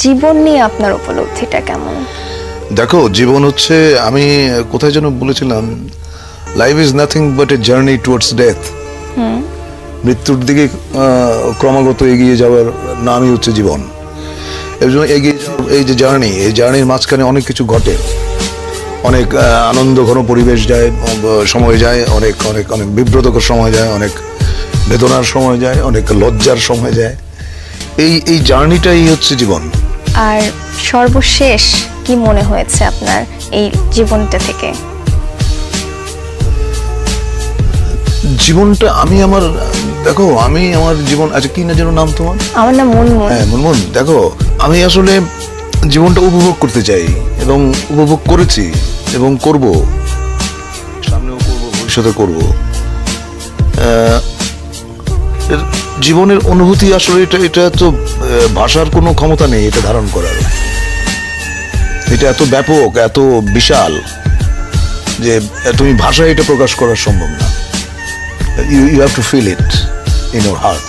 জীবন নিয়ে আপনার উপলব্ধিটা কেমন? দেখো, জীবন হচ্ছে, আমি কোথায় যেন বলেছিলাম, life is nothing but a journey towards death. মৃত্যুর দিকে ক্রমাগত এগিয়ে যাওয়ার নামই হচ্ছে জীবন। এর জন্য এগিয়ে যাওয়ার এই যে জার্নি, এই জার্নির মাঝখানে অনেক কিছু ঘটে, অনেক আনন্দ ঘন পরিবেশ যায়, সময় যায়, অনেক অনেক অনেক বিব্রতকর সময় যায়, অনেক বেদনার সময় যায়, অনেক লজ্জার সময় যায়। এই জার্নিটাই হচ্ছে জীবন। আর সর্বশেষ কি মনে হয়েছে আপনার এই জীবনটা থেকে? জীবনটা আমি আমার জীবন, আচ্ছা কি না যেন নাম তোমার? আমার নাম মুনমুন। হ্যাঁ, মুনমুন। দেখো, আমি আসলে জীবনটা উপভোগ করতে চাই এবং উপভোগ করেছি এবং করব, সামনেও করব, ভবিষ্যতে করব। জীবনের অনুভূতি আসলে এটা তো ভাষার কোনো ক্ষমতা নেই এটা ধারণ করার। এটা এত ব্যাপক, এত বিশাল যে তুমি ভাষায় এটা প্রকাশ করা সম্ভব না। You have to feel it in your heart.